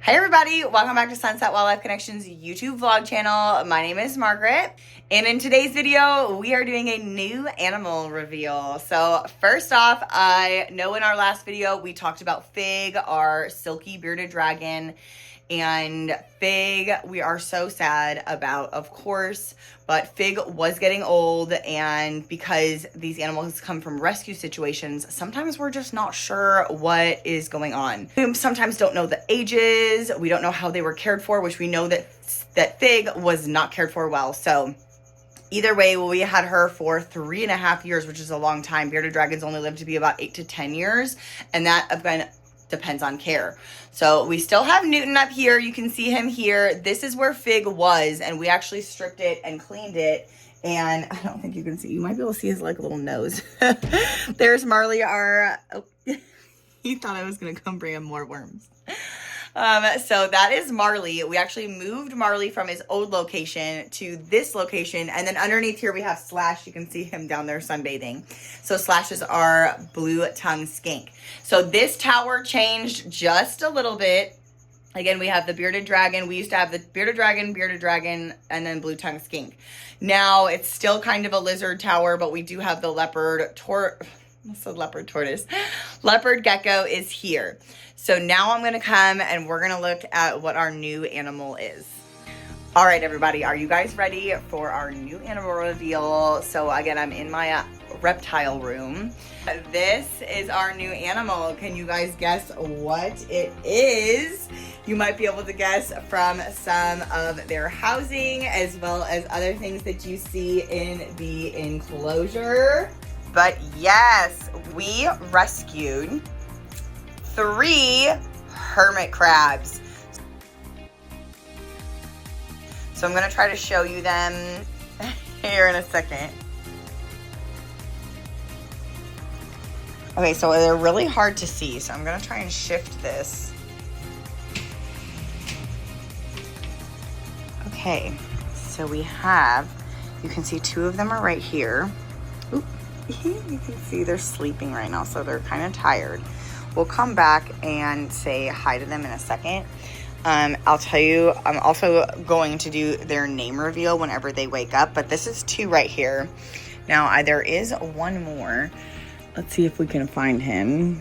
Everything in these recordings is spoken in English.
Hey everybody, welcome back to Sunset Wildlife Connections YouTube vlog channel. My name is Margaret, and in today's video, we are doing a new animal reveal. So first off, I know in our last video, we talked about Fig, our silky bearded dragon, and Fig, we are so sad about, of course, but Fig was getting old, and because these animals come from rescue situations, sometimes we're just not sure what is going on. We sometimes don't know the ages, we don't know how they were cared for, which we know that Fig was not cared for well. So either way, we had her for 3.5 years, which is a long time. Bearded dragons only live to be about 8 to 10 years, and that again depends on care. So we still have Newton up here. You can see him here. This is where Fig was, and we actually stripped it and cleaned it. And I don't think you can see. You might be able to see his like little nose. There's Marley, our... Oh, he thought I was going to come bring him more worms. So that is Marley. We actually moved Marley from his old location to this location. And then underneath here we have Slash. You can see him down there sunbathing. So Slash is our blue-tongued skink. So this tower changed just a little bit. Again, we have the bearded dragon. We used to have the bearded dragon, and then blue-tongued skink. Now it's still kind of a lizard tower, but we do have the leopard tortoise. Leopard gecko is here. So now I'm gonna come and we're gonna look at what our new animal is. All right, everybody, are you guys ready for our new animal reveal? So again, I'm in my reptile room. This is our new animal. Can you guys guess what it is? You might be able to guess from some of their housing as well as other things that you see in the enclosure. But yes, we rescued 3 hermit crabs. So I'm gonna try to show you them here in a second. Okay, so they're really hard to see, so I'm gonna try and shift this. Okay, so we have, you can see 2 of them are right here. Oop. You can see they're sleeping right now, so they're kind of tired. We'll come back and say hi to them in a second. I'll tell you, I'm also going to do their name reveal whenever they wake up, but this is 2 right here. Now, there is 1 more. Let's see if we can find him.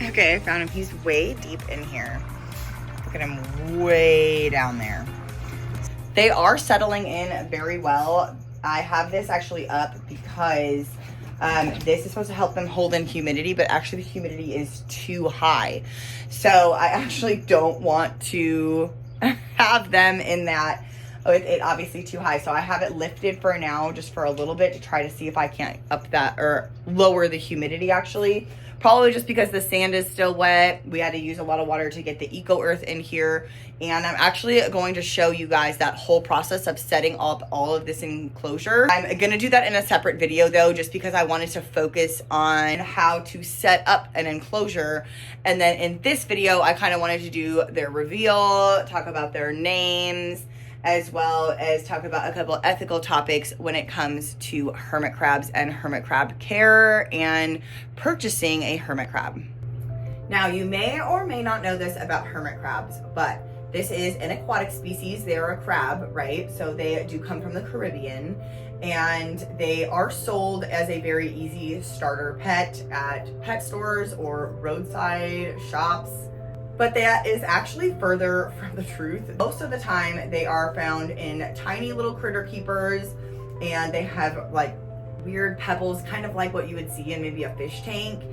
Okay, I found him. He's way deep in here. Look at him way down there. They are settling in very well. I have this actually up because this is supposed to help them hold in humidity, but actually the humidity is too high. So I actually don't want to have them in that. Oh, it obviously too high. So I have it lifted for now, just for a little bit to try to see if I can't up that or lower the humidity actually. Probably just because the sand is still wet. We had to use a lot of water to get the eco earth in here. And I'm actually going to show you guys that whole process of setting up all of this enclosure. I'm gonna do that in a separate video though, just because I wanted to focus on how to set up an enclosure. And then in this video, I kind of wanted to do their reveal, talk about their names, as well as talk about a couple ethical topics when it comes to hermit crabs and hermit crab care and purchasing a hermit crab. Now, you may or may not know this about hermit crabs, but this is an aquatic species. They're a crab, right? So they do come from the Caribbean, and they are sold as a very easy starter pet at pet stores or roadside shops. But that is actually further from the truth. Most of the time, they are found in tiny little critter keepers, and they have like weird pebbles, kind of like what you would see in maybe a fish tank,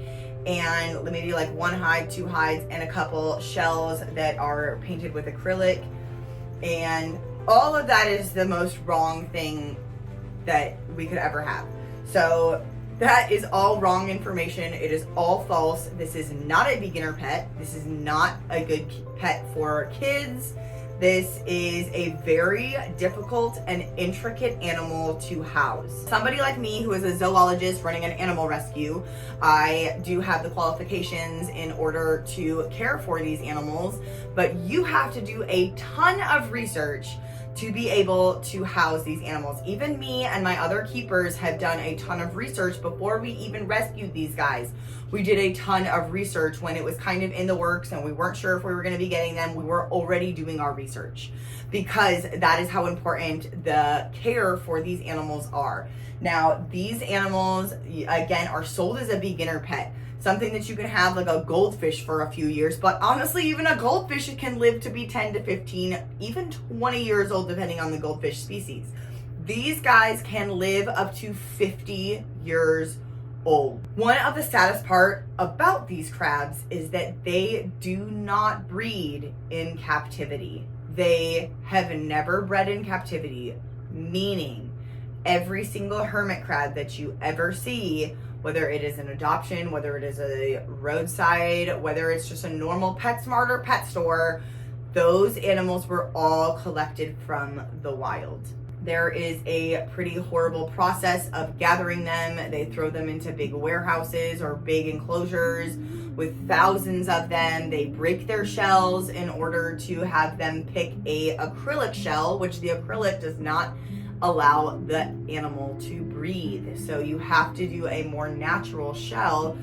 and maybe like 1 hide, 2 hides, and a couple shells that are painted with acrylic. And all of that is the most wrong thing that we could ever have. So that is all wrong information. It is all false. This is not a beginner pet. This is not a good pet for kids. This is a very difficult and intricate animal to house. Somebody like me who is a zoologist running an animal rescue, I do have the qualifications in order to care for these animals, but you have to do a ton of research to be able to house these animals. Even me and my other keepers have done a ton of research before we even rescued these guys. We did a ton of research when it was kind of in the works and we weren't sure if we were going to be getting them. We were already doing our research because that is how important the care for these animals are. Now, these animals, again, are sold as a beginner pet. Something that you can have like a goldfish for a few years, but honestly, even a goldfish can live to be 10 to 15, even 20 years old, depending on the goldfish species. These guys can live up to 50 years old. One of the saddest part about these crabs is that they do not breed in captivity. They have never bred in captivity, meaning every single hermit crab that you ever see, whether it is an adoption, whether it is a roadside, whether it's just a normal PetSmart or pet store, those animals were all collected from the wild. There is a pretty horrible process of gathering them. They throw them into big warehouses or big enclosures with thousands of them. They break their shells in order to have them pick a acrylic shell, which the acrylic does not allow the animal to breathe. So you have to do a more natural shell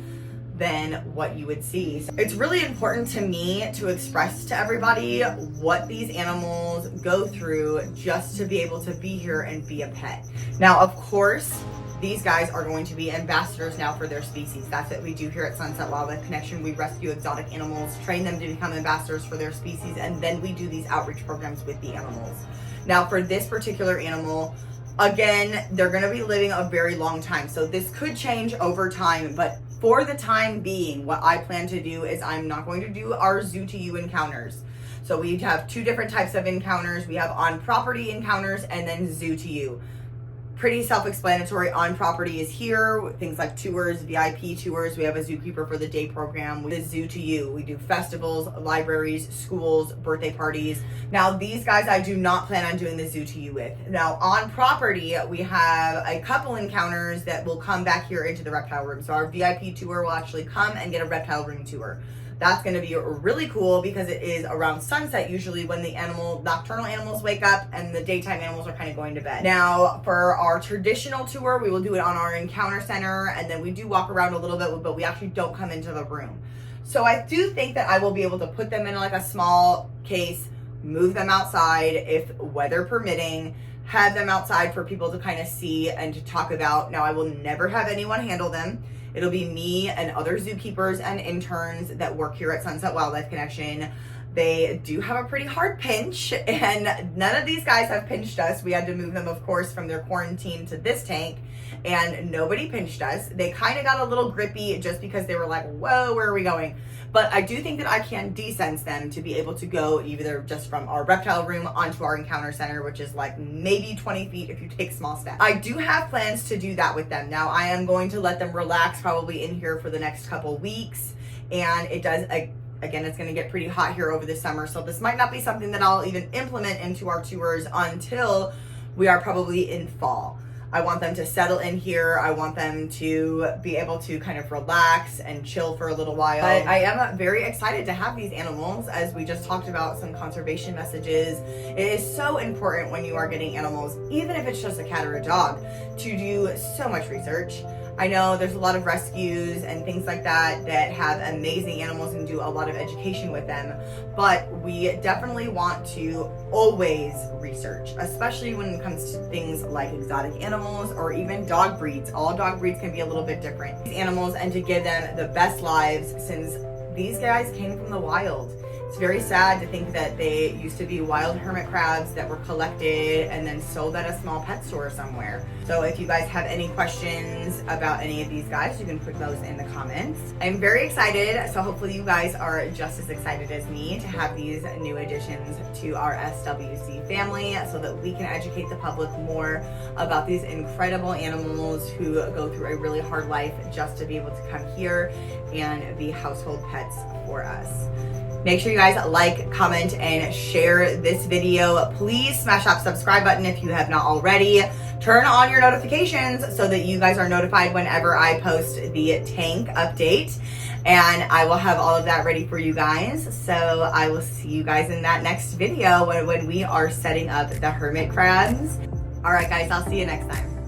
than what you would see. So it's really important to me to express to everybody what these animals go through just to be able to be here and be a pet. Now, of course, these guys are going to be ambassadors now for their species. That's what we do here at Sunset Wildlife Connection. We rescue exotic animals, train them to become ambassadors for their species, and then we do these outreach programs with the animals. Now, for this particular animal, again, they're going to be living a very long time. So this could change over time, but for the time being, what I plan to do is I'm not going to do our zoo to you encounters. So we have two different types of encounters. We have on property encounters and then zoo to you. Pretty self-explanatory. On property is here, things like tours, VIP tours. We have a zookeeper for the day program. The zoo to you, we do festivals, libraries, schools, birthday parties. Now these guys I do not plan on doing the zoo to you with. Now on property, we have a couple encounters that will come back here into the reptile room. So our VIP tour will actually come and get a reptile room tour. That's going to be really cool because it is around sunset usually when the nocturnal animals wake up and the daytime animals are kind of going to bed. Now for our traditional tour, we will do it on our encounter center and then we do walk around a little bit, but we actually don't come into the room. So I do think that I will be able to put them in like a small case, move them outside if weather permitting, have them outside for people to kind of see and to talk about. Now I will never have anyone handle them. It'll be me and other zookeepers and interns that work here at Sunset Wildlife Connection. They do have a pretty hard pinch, and none of these guys have pinched us. We had to move them, of course, from their quarantine to this tank, and nobody pinched us. They kind of got a little grippy just because they were like, whoa, where are we going? But I do think that I can desense them to be able to go either just from our reptile room onto our encounter center, which is like maybe 20 feet if you take small steps. I do have plans to do that with them. Now I am going to let them relax probably in here for the next couple weeks. And it does, again, it's going to get pretty hot here over the summer. So this might not be something that I'll even implement into our tours until we are probably in fall. I want them to settle in here. I want them to be able to kind of relax and chill for a little while. But I am very excited to have these animals, as we just talked about some conservation messages. It is so important when you are getting animals, even if it's just a cat or a dog, to do so much research. I know there's a lot of rescues and things like that that have amazing animals and do a lot of education with them, but we definitely want to always research, especially when it comes to things like exotic animals or even dog breeds. All dog breeds can be a little bit different. These animals, and to give them the best lives, since these guys came from the wild. It's very sad to think that they used to be wild hermit crabs that were collected and then sold at a small pet store somewhere. So if you guys have any questions about any of these guys, you can put those in the comments. I'm very excited, so hopefully you guys are just as excited as me to have these new additions to our SWC family so that we can educate the public more about these incredible animals who go through a really hard life just to be able to come here and be household pets for us. Make sure you guys like, comment, and share this video. Please smash that subscribe button if you have not already. Turn on your notifications so that you guys are notified whenever I post the tank update. and I will have all of that ready for you guys. So I will see you guys in that next video when we are setting up the hermit crabs. All right, guys, I'll see you next time.